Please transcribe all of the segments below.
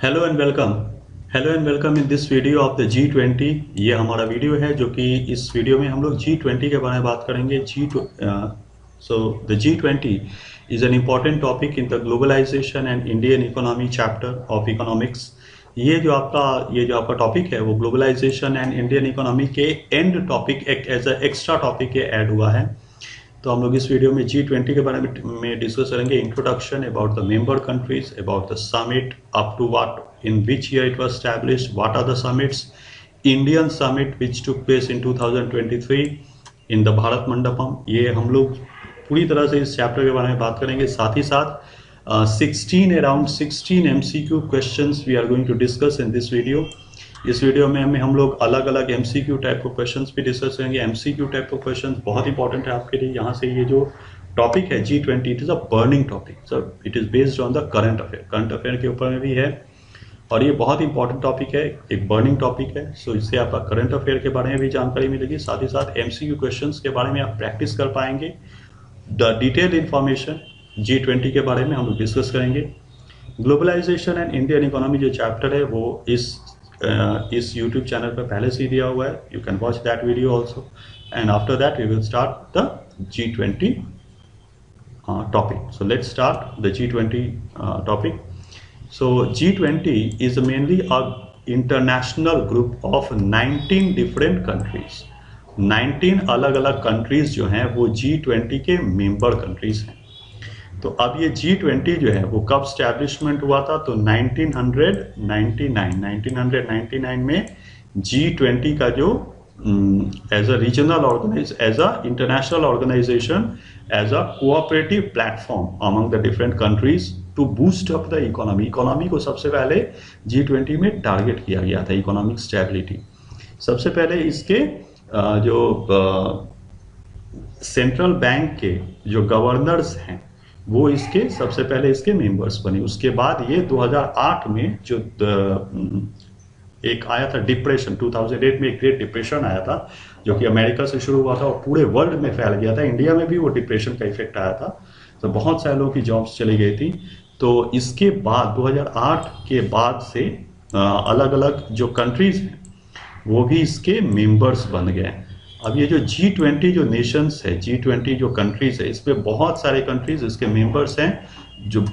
Hello and welcome. Hello and welcome in this video of the G20। ये हमारा video है जो कि इस वीडियो में हम लोग G20 के बारे में बात करेंगे। So the G20 is an important topic in the globalization and Indian economy chapter of economics. ये जो आपका टॉपिक है वो ग्लोबलाइजेशन एंड इंडियन इकोनॉमी के एंड टॉपिक एक एज अ एक्स्ट्रा टॉपिक के ऐड हुआ है। तो हम लोग इस वीडियो में G20 के बारे में डिस्कस करेंगे। Introduction about the member countries, about the summit, up to what in which year it was established, what are the summits, Indian summit which took place in 2023 in the Bharat Mandapam. ये हम लोग पूरी तरह से इस चैप्टर के बारे में बात करेंगे। साथ ही साथ 16 MCQ questions we are going to discuss in this video. इस वीडियो में हम लोग अलग अलग MCQ टाइप ऑफ क्वेश्चंस भी डिस्कस करेंगे। MCQ टाइप ऑफ क्वेश्चंस बहुत इंपॉर्टेंट है आपके लिए। यहाँ से ये जो टॉपिक है G20, it is a burning topic, sir it is based on the current affair के ऊपर में भी है और ये बहुत इंपॉर्टेंट टॉपिक है, एक बर्निंग टॉपिक है। सो इससे आपका करंट अफेयर के बारे में भी जानकारी मिलेगी, साथ ही साथ MCQ क्वेश्चंस के बारे में आप प्रैक्टिस कर पाएंगे। द डिटेल्ड इंफॉर्मेशन G20 के बारे में हम लोग डिस्कस करेंगे। ग्लोबलाइजेशन एंड इंडियन इकोनॉमी जो चैप्टर है वो इस YouTube चैनल पर पहले से ही दिया हुआ है। You can watch that video also and after that we will start the G20 topic. So let's start the G20 topic. So G20 is mainly a international group of 19 different countries. 19 अलग अलग countries जो हैं वो G20 के member countries हैं। तो अब ये G20 जो है वो कब स्टैब्लिशमेंट हुआ था, तो 1999 में G20 का जो as a regional as a international organization, as a cooperative platform among the different countries to boost up the economy को सबसे पहले G20 में टारगेट किया गया था, इकोनॉमिक स्टेबिलिटी। सबसे पहले इसके जो सेंट्रल बैंक के जो गवर्नर्स हैं वो इसके सबसे पहले इसके मेंबर्स बने। उसके बाद ये 2008 में जो एक आया था डिप्रेशन, 2008 में एक ग्रेट डिप्रेशन आया था जो कि अमेरिका से शुरू हुआ था और पूरे वर्ल्ड में फैल गया था। इंडिया में भी वो डिप्रेशन का इफेक्ट आया था, तो बहुत सारे लोगों की जॉब्स चली गई थी। तो इसके बाद 2008 के बाद से अलग अलग जो कंट्रीज हैं वो भी इसके मेंबर्स बन गए। अब ये जो G20 जो नेशंस है, G20 जो कंट्रीज है, इसमें बहुत सारे कंट्रीज इसके मेंबर्स हैं, जो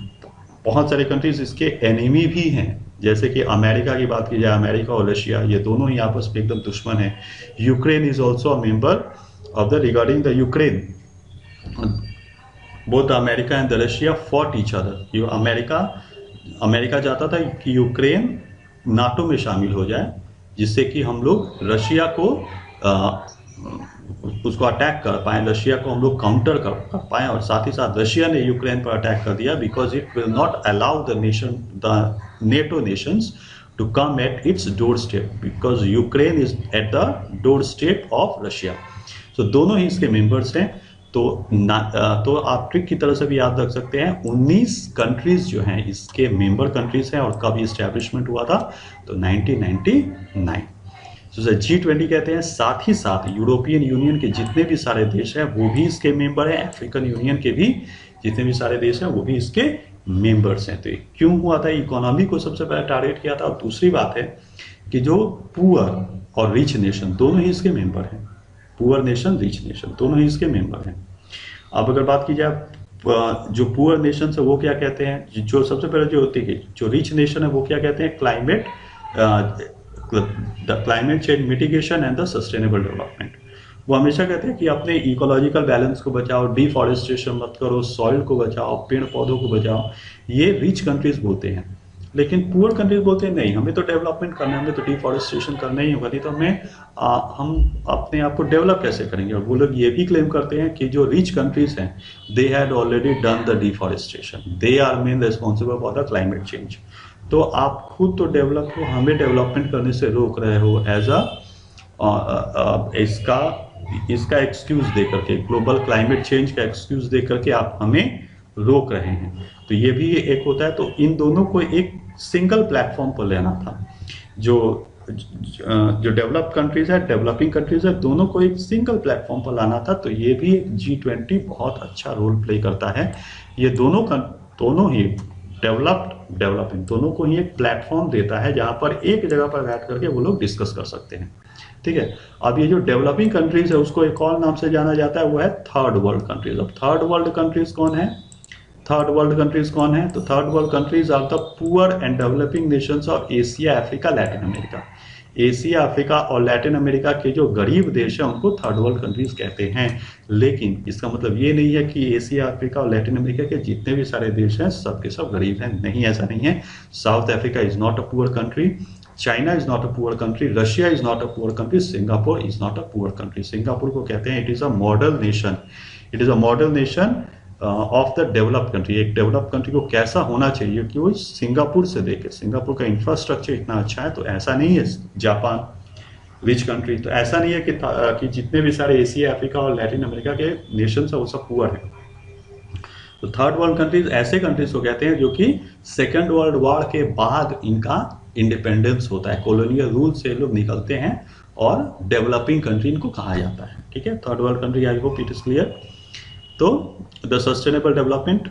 बहुत सारे कंट्रीज इसके एनिमी भी हैं। जैसे कि अमेरिका की बात की जाए, अमेरिका और रशिया ये दोनों ही आपस में एकदम दुश्मन है। Ukraine is also a member of the regarding the Ukraine, both America and the Russia fought each other. America चाहता था कि यूक्रेन नाटो में शामिल हो जाए, जिससे कि हम लोग रशिया को उसको अटैक कर पाए, रशिया को हम लोग काउंटर कर पाए। और साथ ही साथ रशिया ने यूक्रेन पर अटैक कर दिया because it will not allow the NATO nations to come at its doorstep, because Ukraine is at the doorstep of Russia. So दोनों ही इसके मेंबर्स हैं। तो आप ट्रिक की तरह से भी याद रख सकते हैं, 19 कंट्रीज जो हैं इसके मेंबर कंट्रीज हैं। और कब इस्टेब्लिशमेंट हुआ था, तो 1999। तो G20 कहते हैं। साथ ही साथ यूरोपियन यूनियन के जितने भी सारे देश हैं वो भी इसके मेंबर हैं। अफ्रीकन यूनियन के भी जितने भी सारे देश हैं वो भी इसके मेंबर्स हैं। तो क्यों हुआ था, इकोनॉमी को सबसे पहले टारगेट किया था। और दूसरी बात है कि जो पुअर और रिच नेशन दोनों ही इसके मेंबर हैं, पुअर नेशन, रिच नेशन दोनों ही इसके मेंबर हैं। अब अगर बात की जाए जो पुअर नेशन है वो क्या कहते हैं, जो सबसे पहले जो होती है जो रिच नेशन है वो क्या कहते हैं, climate change mitigation and the sustainable development. वो हमेशा कहते हैं कि अपने इकोलॉजिकल बैलेंस को बचाओ, डिफॉरेस्टेशन मत करो, सॉइल को बचाओ, पेड़ पौधों को बचाओ। ये रिच कंट्रीज बोलते हैं। लेकिन पुअर कंट्रीज बोलते हैं नहीं, हमें तो डेवलपमेंट करना है, हमें तो डिफॉरेस्टेशन करना ही होगा, नहीं तो हम अपने आप को डेवलप कैसे करेंगे। और वो लोग ये भी क्लेम करते हैं कि जो रिच कंट्रीज हैं they had already done the deforestation, they are main responsible for the climate change. तो आप खुद तो डेवलप हो, हमें डेवलपमेंट करने से रोक रहे हो एज इसका एक्सक्यूज दे करके, ग्लोबल क्लाइमेट चेंज का एक्सक्यूज दे करके आप हमें रोक रहे हैं। तो ये भी एक होता है। तो इन दोनों को एक सिंगल प्लेटफॉर्म पर लेना था। जो डेवलप्ड कंट्रीज है, डेवलपिंग कंट्रीज है, दोनों को एक सिंगल प्लेटफॉर्म पर लाना था। तो ये भी G20 बहुत अच्छा रोल प्ले करता है। ये दोनों ही डेवलप्ड डेवलपिंग, दोनों को ही एक प्लेटफॉर्म देता है जहां पर एक जगह पर बैठ करके वो लोग डिस्कस कर सकते हैं। ठीक है, अब ये जो डेवलपिंग कंट्रीज है उसको एक और नाम से जाना जाता है, वो है थर्ड वर्ल्ड कंट्रीज। अब थर्ड वर्ल्ड कंट्रीज कौन है? थर्ड वर्ल्ड कंट्रीज कौन है? तो third world countries are the poor and developing nations of Asia, Africa, Latin America. Asia, Africa और लैटिन अमेरिका के जो गरीब देश हैं उनको थर्ड वर्ल्ड कंट्रीज कहते हैं। लेकिन इसका मतलब ये नहीं है कि एशिया, अफ्रीका और लैटिन अमेरिका के जितने भी सारे देश हैं सब के सब गरीब हैं, नहीं, ऐसा नहीं है। South Africa is not a poor country, China is not a poor country, Russia is not a poor country, Singapore is not a poor country. Singapore को कहते हैं it is a model nation, it is a model nation of the developed country. एक developed country को कैसा होना चाहिए कि वो सिंगापुर से देखे, सिंगापुर का इंफ्रास्ट्रक्चर इतना अच्छा है। तो ऐसा नहीं है जापान रिच कंट्री, तो ऐसा नहीं है कि जितने भी सारे एशिया, अफ्रीका और लैटिन अमेरिका के नेशंस है वो सब पुअर है। तो थर्ड वर्ल्ड कंट्रीज ऐसे कंट्रीज को कहते हैं जो कि सेकेंड वर्ल्ड वॉर के बाद इनका इंडिपेंडेंस होता है, कॉलोनियल रूल से लोग निकलते हैं और डेवलपिंग कंट्री इनको कहा जाता है। ठीक है, third world country, I hope it is clear. तो the sustainable development,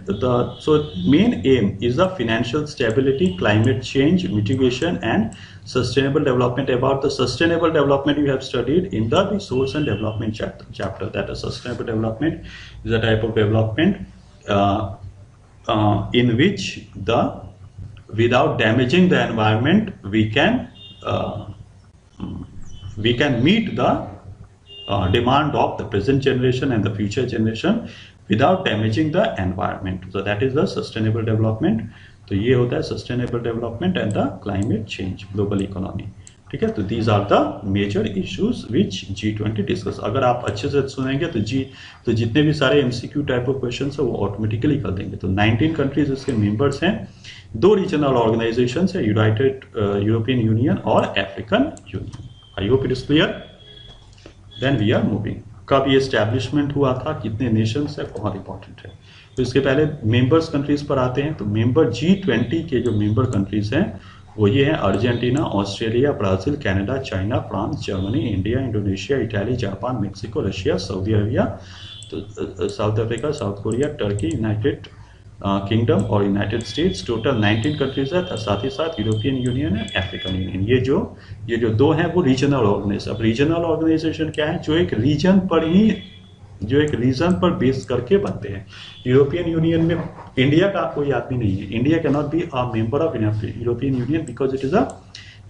so main aim is the financial stability, climate change mitigation and sustainable development. About the sustainable development we have studied in the resource and development chapter, that is sustainable development is a type of development in which without damaging the environment we can meet the demand of the present generation and the future generation without damaging the environment. So that is the sustainable development. तो ये होता है sustainable development and the climate change, global economy. ठीक है, तो these are the major issues which G20 discuss. अगर आप अच्छे से सुनेंगे तो जितने भी सारे MCQ टाइप ऑफ क्वेश्चन है वो ऑटोमेटिकली कर देंगे। तो 19 कंट्रीज इसके मेंबर्स हैं, 2 रीजनल ऑर्गेनाइजेशन है, यूनाइटेड यूरोपियन यूनियन और African Union. I hope it is clear. Then we are moving. कब ये एस्टैब्लिशमेंट हुआ था, कितने नेशंस है, बहुत इंपॉर्टेंट है। तो इसके पहले मेंबर्स कंट्रीज पर आते हैं। तो मेंबर G20 के जो मेंबर कंट्रीज हैं वो ये हैं: Argentina, Australia, Brazil, Canada, China, France, Germany, India, Indonesia, Italy, Japan, Mexico, Russia, Saudi Arabia, तो South Africa, South Korea, Turkey, United Kingdom और यूनाइटेड स्टेट्स। टोटल 19 कंट्रीज है। साथ ही साथ यूरोपियन यूनियन है, अफ्रीकन यूनियन। ये जो 2 हैं वो रीजनल ऑर्गेनाइजेशन। अब रीजनल ऑर्गेनाइजेशन क्या है? जो एक रीजन पर बेस करके बनते हैं। यूरोपियन यूनियन में इंडिया का कोई आदमी नहीं है। India can not be a member of European Union because it is a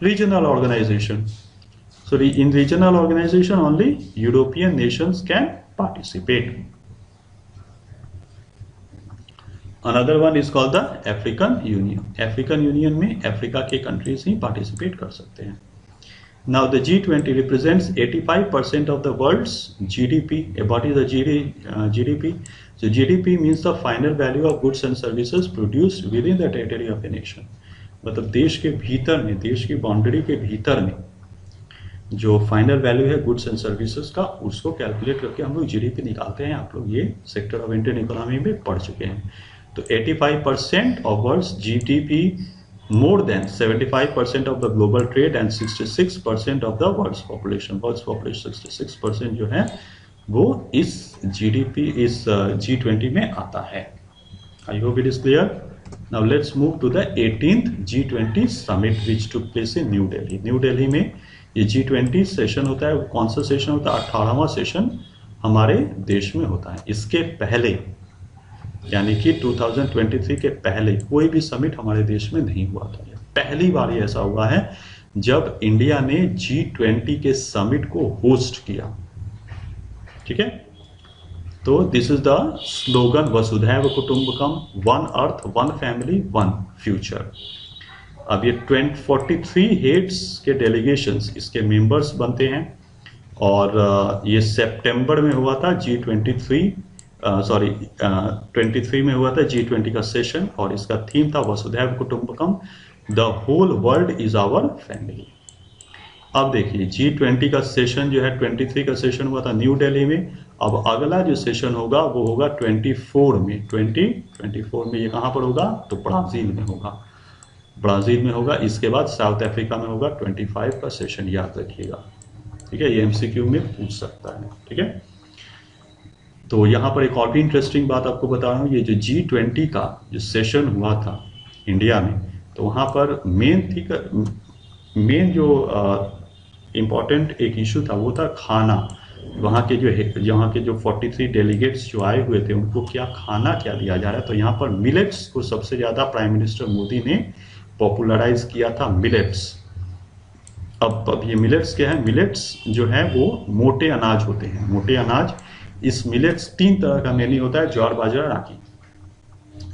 regional organization. So in regional organization only European nations can participate. Another one is called the African Union. African Union में Africa के countries ही participate कर सकते हैं। Now the G20 represents 85% of the world's GDP. What is the GDP? So GDP means the final value of goods and services produced within the territory of a nation. मतलब देश के भीतर में, देश की बाउंड्री के भीतर में जो फाइनल वैल्यू है गुड्स एंड सर्विसेज का, उसको कैलकुलेट करके हम लोग जीडीपी निकालते हैं। आप लोग ये सेक्टर ऑफ इंडियन इकोनॉमी में पढ़ चुके हैं। तो 85% of world's GDP, more than 75% of the global trade and 66% of the world's population 66% जो है वो इस GDP, इस G20 में आता है। I hope it is clear. Now let's move to the 18th G20 summit which took place in New Delhi. New Delhi में ये G20 सेशन होता है। कौन सा सेशन होता है? 18वां सेशन हमारे देश में होता है। इसके पहले यानी कि 2023 के पहले कोई भी समिट हमारे देश में नहीं हुआ था। पहली बार ये ऐसा हुआ है जब इंडिया ने G20 के समिट को होस्ट किया। ठीक है, तो दिस इज द स्लोगन वसुधैव कुटुंबकम, one earth, one family, one future. अब ये 43 हेड्स के डेलीगेशंस इसके मेंबर्स बनते हैं और ये सितंबर में हुआ था G23 23 में हुआ था G20 का सेशन और इसका थीम था वसुधैव कुटुंबकम, the whole world is our family. अब देखिए G20 का सेशन जो है 23 का सेशन हुआ था न्यू दिल्ली में। अब अगला जो सेशन होगा वो होगा 24 में। 2024 में ये कहाँ पर होगा? तो ब्राजील में होगा, ब्राजील में होगा। इसके बाद साउथ अफ्रीका में होगा 25 का सेशन, याद रखिएगा। ठीक है, ये MCQ में पूछ सकता है। ठीक है, तो यहाँ पर एक और भी इंटरेस्टिंग बात आपको बता रहा हूँ। ये जो G20 का जो सेशन हुआ था इंडिया में, तो वहाँ पर मेन जो इम्पोर्टेंट एक इशू था वो था खाना। वहाँ के जो 43 डेलीगेट्स जो आए हुए थे उनको खाना क्या दिया जा रहा है। तो यहाँ पर मिलेट्स को सबसे ज़्यादा प्राइम मिनिस्टर मोदी ने पॉपुलराइज किया था, मिलेट्स। अब ये मिलेट्स क्या है? मिलेट्स जो है वो मोटे अनाज होते हैं, मोटे अनाज। इस मिलेट्स 3 तरह का मेनली होता है, ज्वार बाजरा रागी।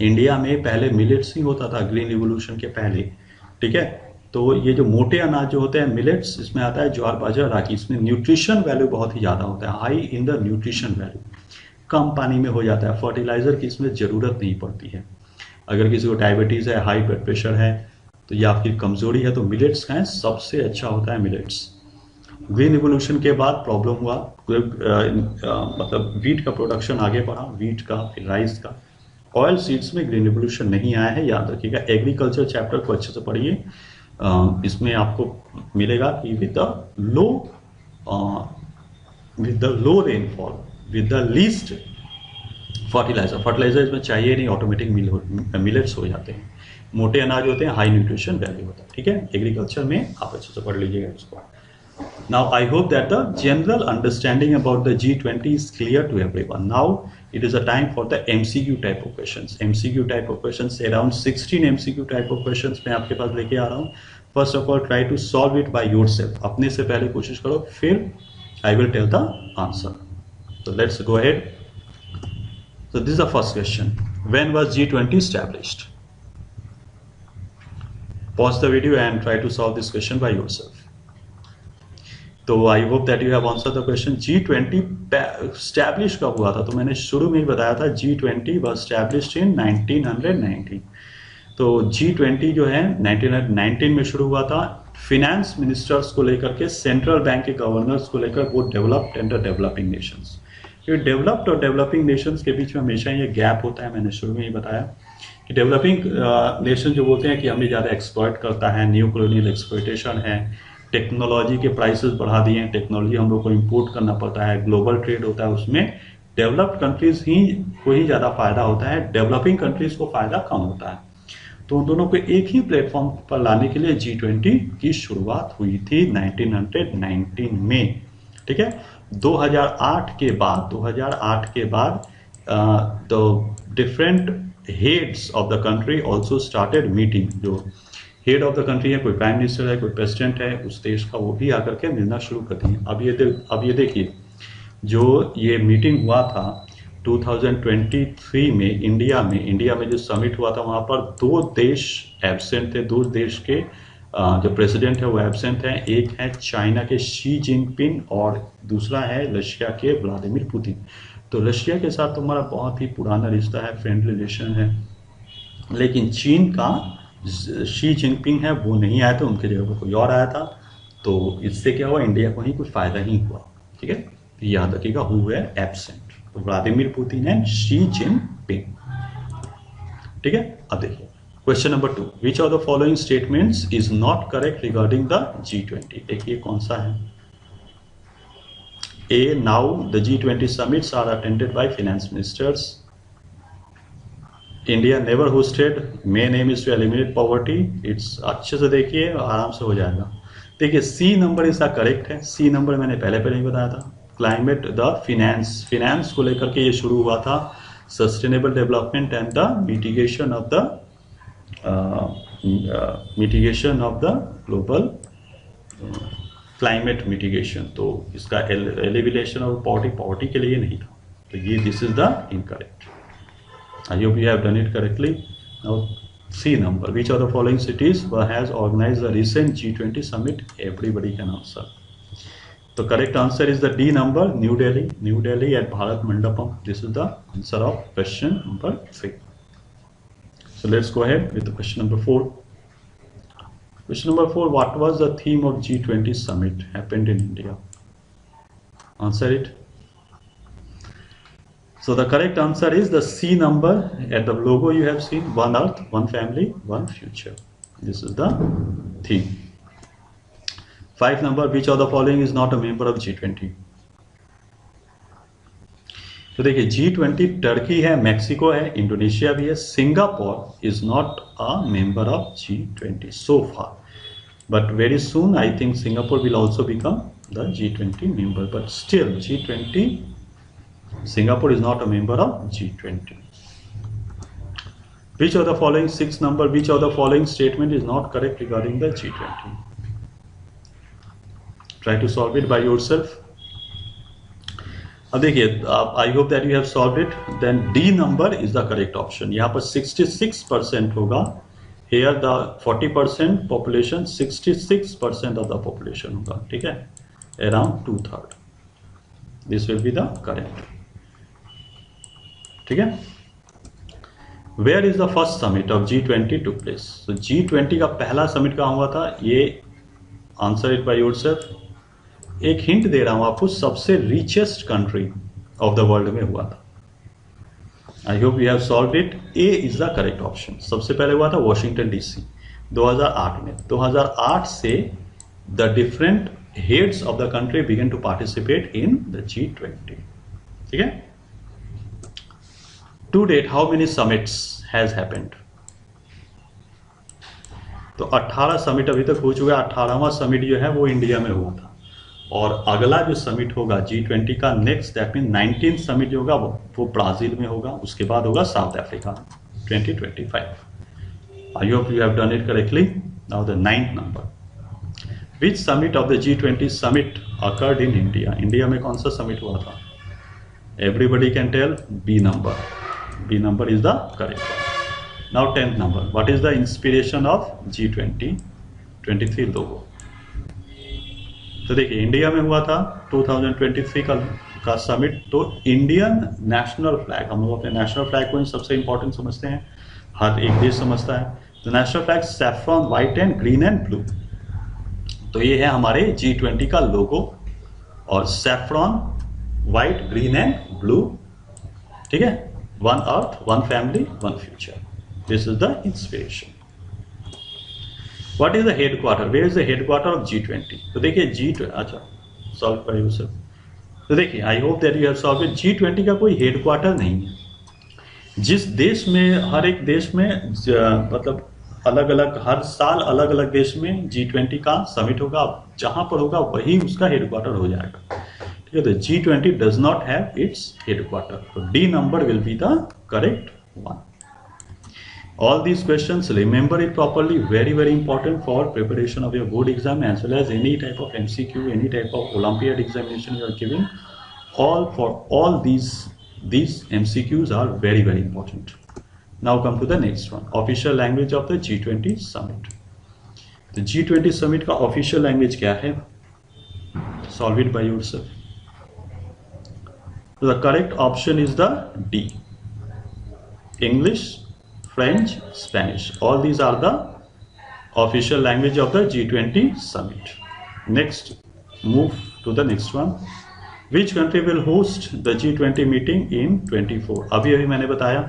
इंडिया में पहले मिलेट्स ही होता था ग्रीन रिवोल्यूशन के पहले, ठीक है। तो ये जो मोटे अनाज जो होते हैं मिलेट्स, इसमें आता है ज्वार बाजरा रागी। इसमें न्यूट्रिशन वैल्यू बहुत ही ज़्यादा होता है, high in the nutrition value. कम पानी में हो जाता है, फर्टिलाइजर की इसमें ज़रूरत नहीं पड़ती है। अगर किसी को डायबिटीज़ है, हाई ब्लड प्रेशर है, तो या फिर कमजोरी है, तो मिलेट्स खाएं, सबसे अच्छा होता है मिलेट्स। ग्रीन रिवोल्यूशन के बाद प्रॉब्लम हुआ, मतलब वीट का प्रोडक्शन आगे बढ़ा, वीट का, फिर राइस का। ऑयल सीड्स में ग्रीन रिवोल्यूशन नहीं आया है, याद रखिएगा। एग्रीकल्चर चैप्टर को अच्छे से पढ़िए, इसमें आपको मिलेगा कि with the low rainfall, with the least fertilizer इसमें चाहिए नहीं, ऑटोमेटिक मिलेट्स हो जाते हैं। मोटे अनाज होते हैं, हाई न्यूट्रिशन वैल्यू होता है, ठीक है। एग्रीकल्चर में आप अच्छे से पढ़ लीजिएगा इसको। Now I hope that the general understanding about the G20 is clear to everyone. Now it is a time for the MCQ type of questions. MCQ type of questions, around 16 MCQ type of questions मैं आपके पास लेके आ रहा हूँ। First of all, try to solve it by yourself. अपने से पहले कोशिश करो, फिर I will tell the answer. So let's go ahead. So this is the first question. When was G20 established? Pause the video and try to solve this question by yourself. तो आई hope that you have answer the question. G20 establish कब हुआ था? तो मैंने शुरू में ही बताया था, G20 वॉज स्टैब्लिश्ड इन 1919। तो G20 जो है 1919 में शुरू हुआ था। फिनेंस मिनिस्टर्स को लेकर के, सेंट्रल बैंक के गवर्नर्स को लेकर, वो डेवलप्ड एंड डेवलपिंग नेशंस। क्योंकि डेवलप्ड और डेवलपिंग नेशंस के बीच में हमेशा ये गैप होता है। मैंने शुरू में ही बताया कि डेवलपिंग नेशन जो बोलते हैं कि हमें ज़्यादा एक्सप्लॉइट करता है, न्यू कॉलोनियल एक्सप्लॉइटेशन है, टेक्नोलॉजी के प्राइसेस बढ़ा दिए हैं, टेक्नोलॉजी हम लोग को इंपोर्ट करना पड़ता है, ग्लोबल ट्रेड होता है, उसमें डेवलप्ड कंट्रीज को ही ज़्यादा फायदा होता है, डेवलपिंग कंट्रीज को फायदा कम होता है। तो उन दोनों को एक ही प्लेटफॉर्म पर लाने के लिए G20 की शुरुआत हुई थी 1919 में, ठीक है। 2008 के बाद the different heads of the country also started meeting. जो हेड ऑफ द कंट्री है, कोई प्राइम मिनिस्टर है, कोई प्रेसिडेंट है उस देश का, वो भी आकर के मिलना शुरू करती हैं। अब ये देखिए, जो ये मीटिंग हुआ था 2023 में इंडिया में जो समिट हुआ था, वहाँ पर 2 देश एब्सेंट थे। 2 देश के जो प्रेसिडेंट है वो एब्सेंट हैं। एक है चाइना के शी जिनपिंग और दूसरा है रशिया के व्लादिमीर पुतिन। तो रशिया के साथ तो हमारा बहुत ही पुराना रिश्ता है, फ्रेंड रिलेशन है, लेकिन चीन का शी जिनपिंग है वो नहीं आया था, उनके जगह पर कोई और आया था। तो इससे क्या हुआ, इंडिया को ही कुछ फायदा ही हुआ, ठीक है। याद रखिएगा, हु वर एब्सेंट, तो Vladimir Putin and Xi Jinping, ठीक है। अब देखिए question number 2, which of the following statements is not correct regarding the G20? देखिए कौन सा है। A, now the G20 summits are attended by finance ministers. India never hosted, main aim is to eliminate poverty. It's, अच्छे से देखिए, आराम से हो जाएगा। देखिए सी नंबर इसका करेक्ट है। सी नंबर मैंने पहले ही बताया था। क्लाइमेट द फिनेंस को लेकर के ये शुरू हुआ था। Sustainable development and the mitigation of the global climate mitigation. तो इसका एलिमिनेशन ऑफ पॉवर्टी के लिए नहीं था। तो ये this is the incorrect. I hope you have done it correctly. Now, C number. Which of the following cities has organized the recent G20 summit? Everybody can answer. The correct answer is the D number, New Delhi. New Delhi at Bharat Mandapam. This is the answer of question number 3. So let's go ahead with the question number 4. Question number 4. What was the theme of G20 summit happened in India? Answer it. So the correct answer is the C number. At the logo you have seen, one earth, one family, one future. This is the theme. 5 number, which of the following is not a member of G20? तो देखिए G20 Turkey है, Mexico है, Indonesia भी है, Singapore is not a member of G20 so far, but very soon I think Singapore will also become the G20 member, but still G20 Singapore is not a member of G20. Which of the following which of the following statement is not correct regarding the G20? Try to solve it by yourself. अब देखिए, I hope that you have solved it. Then D number is the correct option. यहाँ पर 66% होगा. Here the 40% population, 66% of the population होगा. ठीक है, around 2/3. This will be the correct. ठीक है. Where is the first summit of G20 took place? So G20 का पहला समिट कहाँ हुआ था? ये आंसर इट बाय योरसेल्फ. एक हिंट दे रहा हूं आपको, सबसे richest country of the world में हुआ था. आई hope you have solved it. A is the correct option. सबसे पहले हुआ था वॉशिंगटन डीसी 2008 में. 2008 से the different heads of the country began to participate in the G20. ठीक है. To date how many summits has happened? तो 18 summit अभी तक हो चुका है. 18वां समिट जो है वो इंडिया में हुआ था, और अगला जो समिट होगा G20 का next, that mean 19th summit जो होगा वो ब्राजील में होगा. उसके बाद होगा South Africa 2025. I hope you have done it correctly. Now the 9th number. Which summit of the G20 summit occurred in India? India में कौन सा समिट हुआ था? Everybody can tell. B number. B number is the correct one. Now 10th number. What is the inspiration of G20 23 logo? तो देखिए, India में हुआ था 2023 का समिट. तो इंडियन नेशनल फ्लैग, हम लोग अपने नेशनल फ्लैग को सबसे इंपॉर्टेंट समझते हैं, हर एक देश समझता है. तो national flag saffron white and green and blue. तो ये है हमारे G20 का लोगो, और saffron white green and blue. ठीक है. One earth, one family, one future. This is the inspiration. What is the headquarter? Where is the headquarter of G20? तो देखिए G20, अच्छा सॉल्व बाय योरसेल्फ. तो देखिए, I hope that you have solve it. G20 का कोई headquarter नहीं है. जिस देश में, हर एक देश में मतलब अलग अलग, हर साल अलग अलग देश में G20 का समिट होगा. जहां पर होगा वही उसका हेडक्वार्टर हो जाएगा. ठीक है. तो G20 does not have its headquarter. तो D number will be the correct one. All these questions, remember it properly, very important for preparation of your board exam as well as any type of MCQ, any type of Olympiad examination you are giving. All these MCQs are very important. Now come to the next one, official language of the G20 summit. The G20 summit का official language क्या है? Solve it by yourself. So the correct option is the D. English, French, Spanish. All these are the official language of the G20 summit. Next, move to the next one. Which country will host the G20 meeting in 24? अभी मैंने बताया.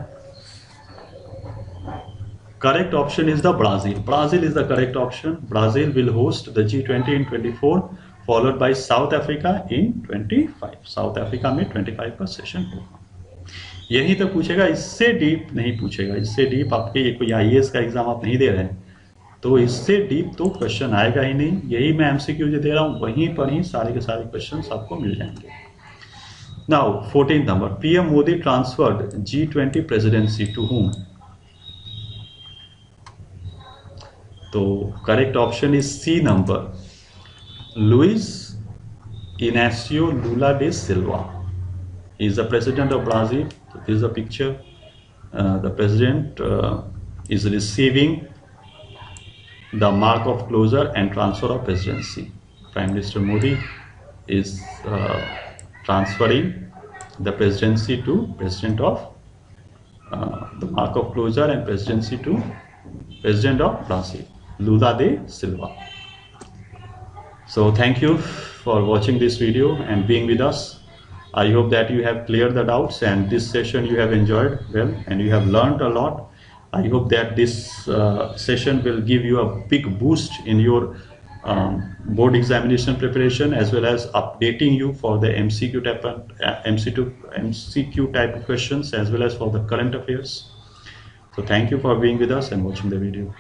Correct option is the Brazil. Brazil is the correct option. Brazil will host the G20 in 24, followed by South Africa in 25. South Africa में 25 का session होगा. यही तो पूछेगा, इससे डीप नहीं पूछेगा. इससे डीप आपके ये कोई IAS का एग्जाम आप नहीं दे रहे हैं, तो इससे डीप तो क्वेश्चन आएगा ही नहीं. यही मैं MCQ जो दे रहा हूँ, वहीं पर ही सारे के सारे क्वेश्चन आपको मिल जाएंगे. Now 14th number. PM Modi transferred G20 presidency to whom? तो correct option is C number. Luis Inacio Lula de Silva is the president of Brazil. So this is a picture. The president is receiving the mark of closure and transfer of presidency. Prime Minister Modi is transferring the presidency to president of the mark of closure and presidency to president of Brazil, Lula da Silva. So thank you for watching this video and being with us. I hope that you have cleared the doubts and this session you have enjoyed well and you have learned a lot. I hope that this session will give you a big boost in your board examination preparation, as well as updating you for the MCQ type of questions, as well as for the current affairs. So thank you for being with us and watching the video.